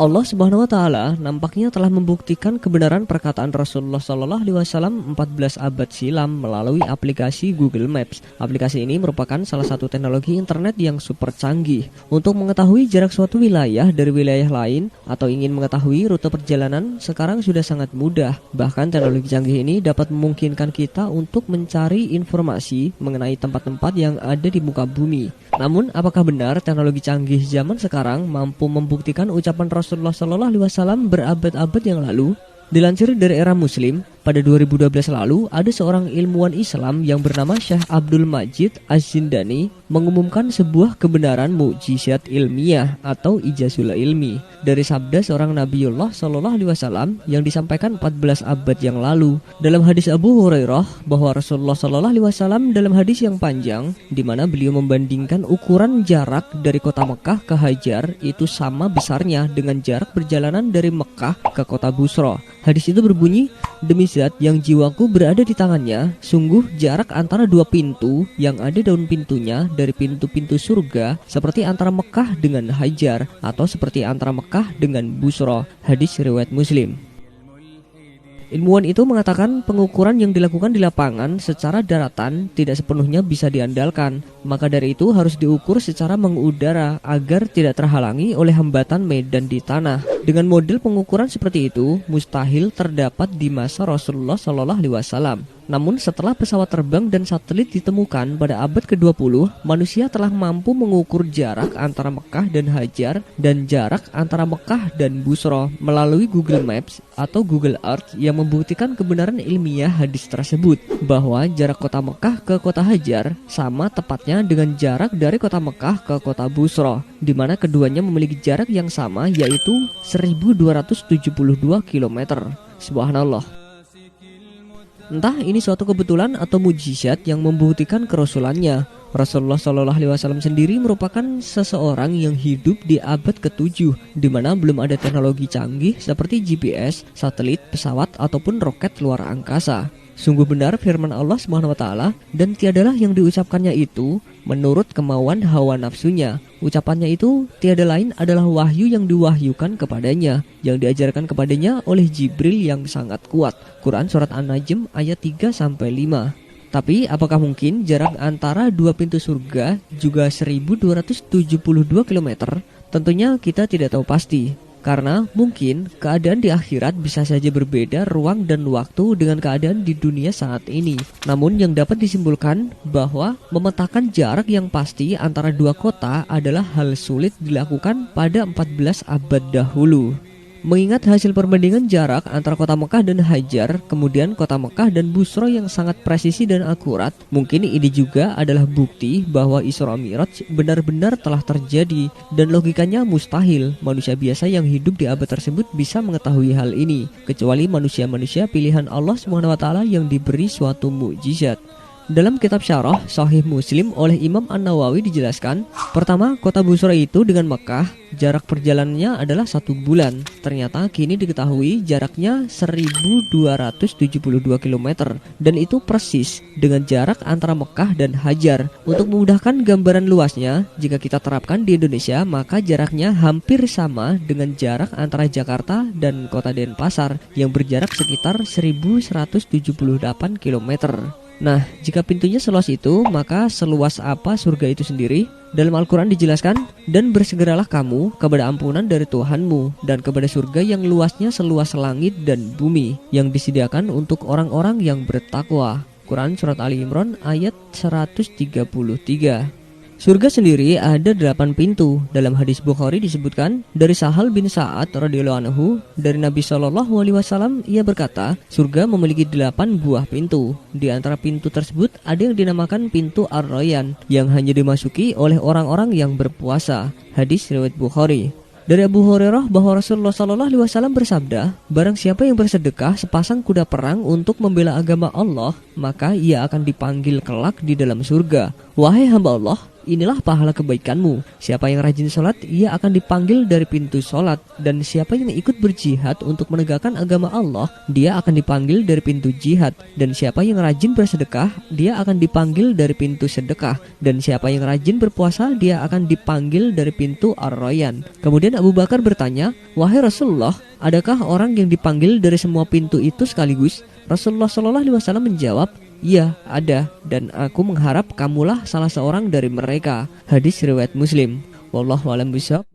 Allah Subhanahu wa taala nampaknya telah membuktikan kebenaran perkataan Rasulullah sallallahu alaihi wasallam 14 abad silam melalui aplikasi Google Maps. Aplikasi ini merupakan salah satu teknologi internet yang super canggih untuk mengetahui jarak suatu wilayah dari wilayah lain atau ingin mengetahui rute perjalanan sekarang sudah sangat mudah. Bahkan teknologi canggih ini dapat memungkinkan kita untuk mencari informasi mengenai tempat-tempat yang ada di muka bumi. Namun, apakah benar teknologi canggih zaman sekarang mampu membuktikan ucapan Rasulullah sallallahu alaihi wasallam berabad-abad yang lalu? Dilansir dari Era Muslim, pada 2012 lalu ada seorang ilmuwan Islam yang bernama Syekh Abdul Majid Az-Zindani mengumumkan sebuah kebenaran mukjizat ilmiah atau ijazul ilmi dari sabda seorang Nabiullah sallallahu alaihi wasallam yang disampaikan 14 abad yang lalu. Dalam hadis Abu Hurairah bahwa Rasulullah sallallahu alaihi wasallam dalam hadis yang panjang di mana beliau membandingkan ukuran jarak dari kota Mekah ke Hajar itu sama besarnya dengan jarak perjalanan dari Mekah ke kota Busra. Hadis itu berbunyi, demi zat yang jiwaku berada di tangannya, sungguh jarak antara dua pintu yang ada daun pintunya dari pintu-pintu surga seperti antara Mekah dengan Hajar atau seperti antara Mekah dengan Busra. Hadis riwayat Muslim. Ilmuwan itu mengatakan pengukuran yang dilakukan di lapangan secara daratan tidak sepenuhnya bisa diandalkan. Maka dari itu harus diukur secara mengudara agar tidak terhalangi oleh hambatan medan di tanah. Dengan model pengukuran seperti itu, mustahil terdapat di masa Rasulullah sallallahu alaihi wasallam. Namun setelah pesawat terbang dan satelit ditemukan pada abad ke-20, manusia telah mampu mengukur jarak antara Mekah dan Hajar dan jarak antara Mekah dan Busra melalui Google Maps atau Google Earth yang membuktikan kebenaran ilmiah hadis tersebut bahwa jarak kota Mekah ke kota Hajar sama tepatnya dengan jarak dari kota Mekah ke kota Busra, di mana keduanya memiliki jarak yang sama yaitu 1272 km. Subhanallah. Entah ini suatu kebetulan atau mujizat yang membuktikan kerasulannya. Rasulullah Shallallahu Alaihi Wasallam sendiri merupakan seseorang yang hidup di abad ke-7, di mana belum ada teknologi canggih seperti GPS, satelit, pesawat ataupun roket luar angkasa. Sungguh benar firman Allah Subhanahu wa taala, dan tiadalah yang diucapkannya itu menurut kemauan hawa nafsunya. Ucapannya itu tiada lain adalah wahyu yang diwahyukan kepadanya, yang diajarkan kepadanya oleh Jibril yang sangat kuat. Quran surat An-Najm ayat 3-5. Tapi apakah mungkin jarak antara dua pintu surga juga 1272 km? Tentunya kita tidak tahu pasti. Karena mungkin keadaan di akhirat bisa saja berbeda ruang dan waktu dengan keadaan di dunia saat ini. Namun yang dapat disimpulkan bahwa memetakan jarak yang pasti antara dua kota adalah hal sulit dilakukan pada 14 abad dahulu. Mengingat hasil perbandingan jarak antara kota Mekah dan Hajar, kemudian kota Mekah dan Busra yang sangat presisi dan akurat, mungkin ini juga adalah bukti bahwa Isra Mi'raj benar-benar telah terjadi, dan logikanya mustahil manusia biasa yang hidup di abad tersebut bisa mengetahui hal ini, kecuali manusia-manusia pilihan Allah SWT yang diberi suatu mukjizat. Dalam kitab Syarah Sahih Muslim oleh Imam An-Nawawi dijelaskan, pertama, kota Busra itu dengan Mekah jarak perjalanannya adalah 1 bulan. Ternyata kini diketahui jaraknya 1272 km, dan itu persis dengan jarak antara Mekah dan Hajar. Untuk memudahkan gambaran luasnya, jika kita terapkan di Indonesia, maka jaraknya hampir sama dengan jarak antara Jakarta dan kota Denpasar yang berjarak sekitar 1178 km. Nah, jika pintunya seluas itu, maka seluas apa surga itu sendiri? Dalam Al-Quran dijelaskan, dan bersegeralah kamu kepada ampunan dari Tuhanmu dan kepada surga yang luasnya seluas langit dan bumi, yang disediakan untuk orang-orang yang bertakwa. Quran Surat Ali Imran ayat 133. Surga sendiri ada 8 pintu. Dalam hadis Bukhari disebutkan dari Sahal bin Sa'ad radhiyallahu anhu dari Nabi Shallallahu alaihi wasallam, ia berkata, surga memiliki 8 buah pintu. Di antara pintu tersebut ada yang dinamakan pintu Ar-Rayyan yang hanya dimasuki oleh orang-orang yang berpuasa. Hadis riwayat Bukhari. Dari Abu Hurairah bahwa Rasulullah Shallallahu alaihi wasallam bersabda, barang siapa yang bersedekah sepasang kuda perang untuk membela agama Allah, maka ia akan dipanggil kelak di dalam surga. Wahai hamba Allah, inilah pahala kebaikanmu. Siapa yang rajin sholat, ia akan dipanggil dari pintu sholat. Dan siapa yang ikut berjihad untuk menegakkan agama Allah, dia akan dipanggil dari pintu jihad. Dan siapa yang rajin bersedekah, dia akan dipanggil dari pintu sedekah. Dan siapa yang rajin berpuasa, dia akan dipanggil dari pintu Ar-Rayyan. Kemudian Abu Bakar bertanya, "Wahai Rasulullah, adakah orang yang dipanggil dari semua pintu itu sekaligus?" Rasulullah SAW menjawab, "Iya, ada, dan aku mengharap kamulah salah seorang dari mereka." Hadis riwayat Muslim. Wallahu a'lam bishawab.